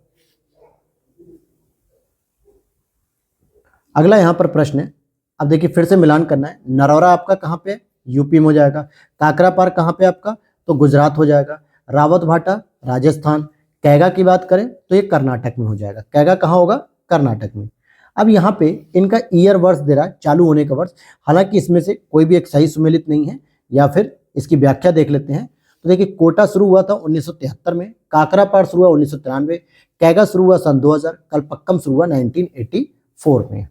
अगला यहाँ पर प्रश्न है, अब देखिए फिर से मिलान करना है। नरौरा आपका कहाँ पे, यूपी में हो जाएगा। काकरापार कहाँ पे आपका, तो गुजरात हो जाएगा। रावत भाटा राजस्थान। कैगा की बात करें तो ये कर्नाटक में हो जाएगा। कैगा कहाँ होगा, कर्नाटक में। अब यहाँ पे इनका ईयर वर्ष दे रहा है, चालू होने का वर्ष। हालांकि इसमें से कोई भी एक सही सुमेलित नहीं है, या फिर इसकी व्याख्या देख लेते हैं। तो देखिए कोटा शुरू हुआ था 1973 में, काकरापार शुरू हुआ 1993, कैगा शुरू हुआ सन 2000, कलपक्कम शुरू हुआ 1984 में।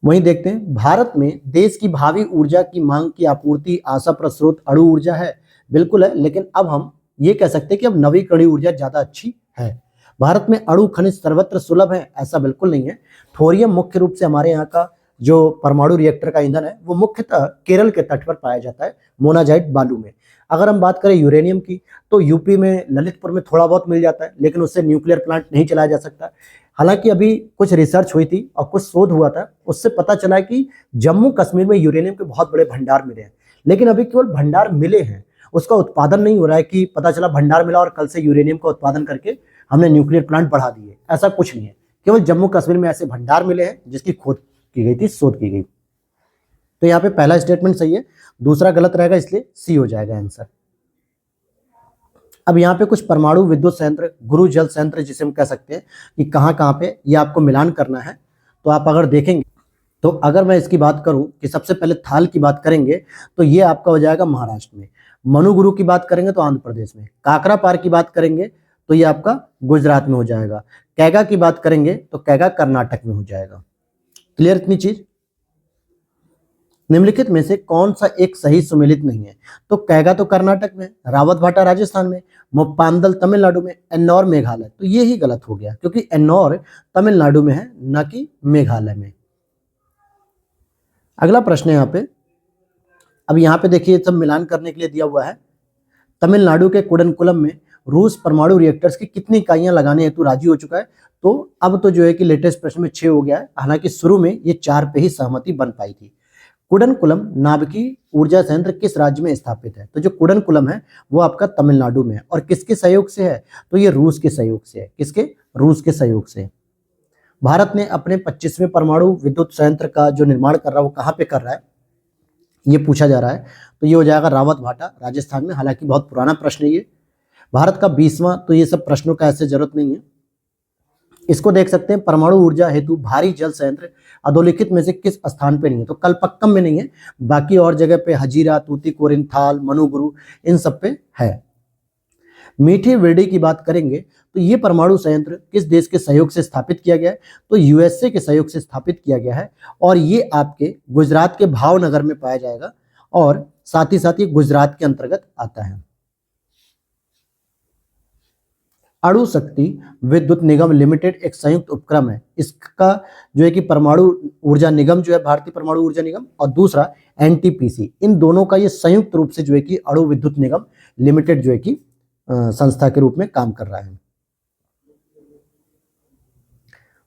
वहीं देखते हैं, भारत में देश की भावी ऊर्जा की मांग की आपूर्ति आशाप्रद स्रोत अणु ऊर्जा है। बिल्कुल है, लेकिन अब हम ये कह सकते हैं कि अब नवीकरणीय ऊर्जा ज्यादा अच्छी है। भारत में अणु खनिज सर्वत्र सुलभ है, ऐसा बिल्कुल नहीं है। थोरियम मुख्य रूप से हमारे यहाँ का जो परमाणु रिएक्टर का ईंधन है वो मुख्यतः केरल के तट पर पाया जाता है, मोनाजाइट बालू में। अगर हम बात करें यूरेनियम की, तो यूपी में ललितपुर में थोड़ा बहुत मिल जाता है, लेकिन उससे न्यूक्लियर प्लांट नहीं चलाया जा सकता। हालांकि अभी कुछ रिसर्च हुई थी और कुछ शोध हुआ था, उससे पता चला कि जम्मू कश्मीर में यूरेनियम के बहुत बड़े भंडार मिले हैं। लेकिन अभी केवल भंडार मिले हैं, उसका उत्पादन नहीं हो रहा है कि पता चला भंडार मिला और कल से यूरेनियम का उत्पादन करके हमने न्यूक्लियर प्लांट बढ़ा दिए, ऐसा कुछ नहीं है। केवल जम्मू कश्मीर में ऐसे भंडार मिले हैं जिसकी खोज की गई थी, शोध की गई। तो यहाँ पे पहला स्टेटमेंट सही है, दूसरा गलत रहेगा, इसलिए सी हो जाएगा आंसर। अब यहाँ पे कुछ परमाणु विद्युत संयंत्र, गुरु जल संयंत्र जिसे हम कह सकते हैं कि कहाँ कहाँ पे ये आपको मिलान करना है। तो आप अगर देखेंगे, तो अगर मैं इसकी बात करूं कि सबसे पहले थाल की बात करेंगे तो ये आपका हो जाएगा महाराष्ट्र में। मनुगुरु की बात करेंगे तो आंध्र प्रदेश में। काकरापार की बात करेंगे तो ये आपका गुजरात में हो जाएगा। कैगा की बात करेंगे तो कैगा कर्नाटक में हो जाएगा। क्लियर इतनी चीज? निम्नलिखित में से कौन सा एक सही सुमेलित नहीं है? तो कैगा तो कर्नाटक में, रावत भाटा राजस्थान में, मुप्पांदल तमिलनाडु में, एन्नौर मेघालय। तो ये ही गलत हो गया, क्योंकि एन्नौर तमिलनाडु में है, न कि मेघालय में। अगला प्रश्न है यहाँ पे, अब यहाँ पे देखिए सब मिलान करने के लिए दिया हुआ है। तमिलनाडु के कुडनकुलम में रूस परमाणु रिएक्टर्स की कितनी इकाइयां लगाने हेतु राजी हो चुका है? तो अब तो जो है कि लेटेस्ट प्रश्न में 6 हो गया है, हालांकि शुरू में ये 4 पे ही सहमति बन पाई थी। कुडनकुलम नाभिकीय ऊर्जा संयंत्र किस राज्य में स्थापित है? तो जो कुडनकुलम है वो आपका तमिलनाडु में है। और किसके सहयोग से है? तो ये रूस के सहयोग से है। किसके? रूस के सहयोग से। भारत ने अपने 25वें परमाणु विद्युत संयंत्र का जो निर्माण कर रहा है वो कहाँ पे कर रहा है, ये पूछा जा रहा है। तो ये हो जाएगा रावत भाटा राजस्थान में। हालांकि बहुत पुराना प्रश्न है ये। भारत का 20वां, तो ये सब प्रश्नों का ऐसे जरूरत नहीं है। इसको देख सकते हैं, परमाणु ऊर्जा हेतु भारी जल संयंत्र अधोलिखित में से किस स्थान पे नहीं है? तो कलपक्कम में नहीं है, बाकी और जगह पे हजीरा, तूतीकोरिन, थाल, मनुगुरु, इन सब पे है। मीठी वेडी की बात करेंगे तो ये परमाणु संयंत्र किस देश के सहयोग से स्थापित किया गया है? तो यूएसए के सहयोग से स्थापित किया गया है, और ये आपके गुजरात के भावनगर में पाया जाएगा, और साथ ही साथ ये गुजरात के अंतर्गत आता है। अणु शक्ति विद्युत निगम लिमिटेड एक संयुक्त उपक्रम है। इसका जो है कि परमाणु ऊर्जा निगम जो है भारतीय परमाणु ऊर्जा निगम, और दूसरा एनटीपीसी, इन दोनों का ये संयुक्त रूप से जो है कि अणु विद्युत निगम लिमिटेड जो है कि संस्था के रूप में काम कर रहा है।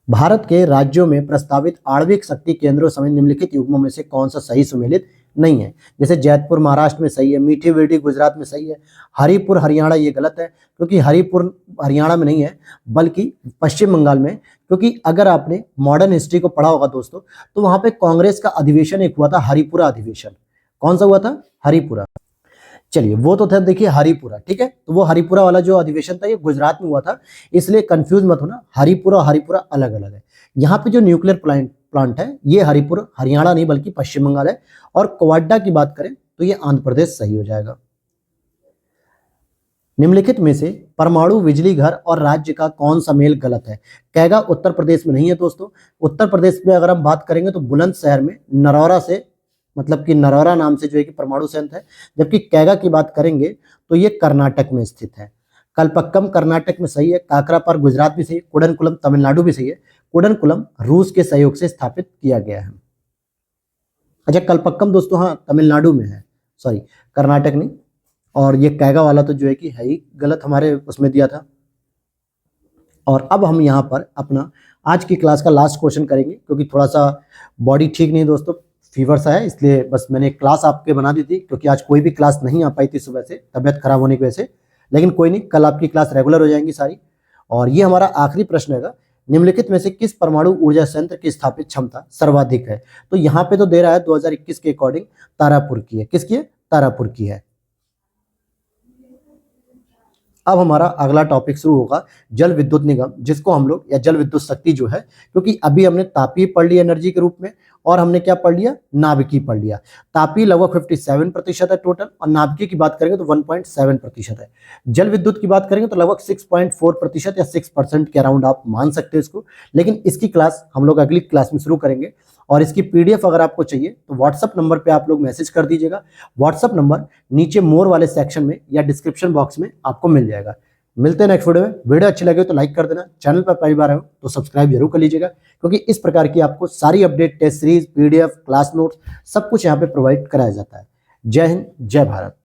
भारत के राज्यों में प्रस्तावित आणविक शक्ति केंद्रों समेत निम्नलिखित युग्मों में से कौन सा सही सुमेलित नहीं है? जैसे जैतपुर महाराष्ट्र में सही है, मीठी वेडी गुजरात में सही है, हरिपुर हरियाणा ये गलत है, क्योंकि हरिपुर हरियाणा में नहीं है बल्कि पश्चिम बंगाल में। क्योंकि अगर आपने मॉडर्न हिस्ट्री को पढ़ा होगा दोस्तों, तो वहां पे कांग्रेस का अधिवेशन एक हुआ था, हरिपुरा अधिवेशन। कौन सा हुआ था? हरिपुरा। चलिए वो तो था, देखिए हरिपुरा, ठीक है। तो वो हरिपुरा वाला जो अधिवेशन था ये गुजरात में हुआ था, इसलिए कंफ्यूज मत होना, हरिपुरा हरिपुरा अलग अलग है। यहाँ पे जो न्यूक्लियर प्लांट है ये हरिपुर हरियाणा नहीं बल्कि पश्चिम बंगाल है। और कोवाड्डा की बात करें तो ये आंध्र प्रदेश सही हो जाएगा। निम्नलिखित में से परमाणु बिजली घर और राज्य का कौन सा मेल गलत है? कैगा उत्तर प्रदेश में नहीं है दोस्तों। उत्तर प्रदेश में अगर हम बात करेंगे तो बुलंदशहर में नरौरा से, मतलब कि नरौरा नाम से जो है कि परमाणु संयंत्र है। जबकि कैगा की बात करेंगे तो ये कर्नाटक में स्थित है। कलपक्कम कर्नाटक में सही है, काकरापार गुजरात भी सही है, कुडनकुलम तमिलनाडु भी सही है। कुडनकुलम रूस के सहयोग से स्थापित किया गया है। अच्छा, कलपक्कम दोस्तों हाँ तमिलनाडु में है, सॉरी कर्नाटक नहीं। और ये कैगा वाला तो जो है कि है ही गलत, हमारे उसमें दिया था। और अब हम यहाँ पर अपना आज की क्लास का लास्ट क्वेश्चन करेंगे, क्योंकि थोड़ा सा बॉडी ठीक नहीं दोस्तों, फीवर सा है, इसलिए बस मैंने क्लास आपके बना दी थी, क्योंकि आज कोई भी क्लास नहीं आ पाई थी सुबह से तबियत खराब होने की वजह से। लेकिन कोई नहीं, कल आपकी क्लास रेगुलर हो जाएंगी सारी। और ये हमारा आखिरी प्रश्न है, निम्नलिखित में से किस परमाणु ऊर्जा संयंत्र की स्थापित क्षमता सर्वाधिक है? तो यहाँ पे तो दे रहा है 2021 के अकॉर्डिंग तारापुर की है। किसकी है? तारापुर की है। अब हमारा अगला टॉपिक शुरू होगा जल विद्युत निगम, जिसको हम लोग, या जल विद्युत शक्ति जो है, क्योंकि अभी हमने तापीय पढ़ लिया एनर्जी के रूप में, और हमने क्या पढ़ लिया? नाभिकीय पढ़ लिया। तापीय लगभग 57% है टोटल, और नाभिकीय की बात करेंगे तो 1.7% है। जल विद्युत की बात करेंगे तो लगभग 6.4% या 6% के अराउंड आप मान सकते हो इसको। लेकिन इसकी क्लास हम लोग अगली क्लास में शुरू करेंगे, और इसकी पीडीएफ अगर आपको चाहिए तो व्हाट्सएप नंबर पे आप लोग मैसेज कर दीजिएगा। व्हाट्सएप नंबर नीचे मोर वाले सेक्शन में या डिस्क्रिप्शन बॉक्स में आपको मिल जाएगा। मिलते हैं नेक्स्ट वीडियो में। वीडियो अच्छी लगे तो लाइक कर देना, चैनल पर पहली बार आए हो तो सब्सक्राइब जरूर कर लीजिएगा, क्योंकि इस प्रकार की आपको सारी update, test series, PDF, class notes सब कुछ यहाँ पे प्रोवाइड कराया जाता है। जय हिंद, जय भारत।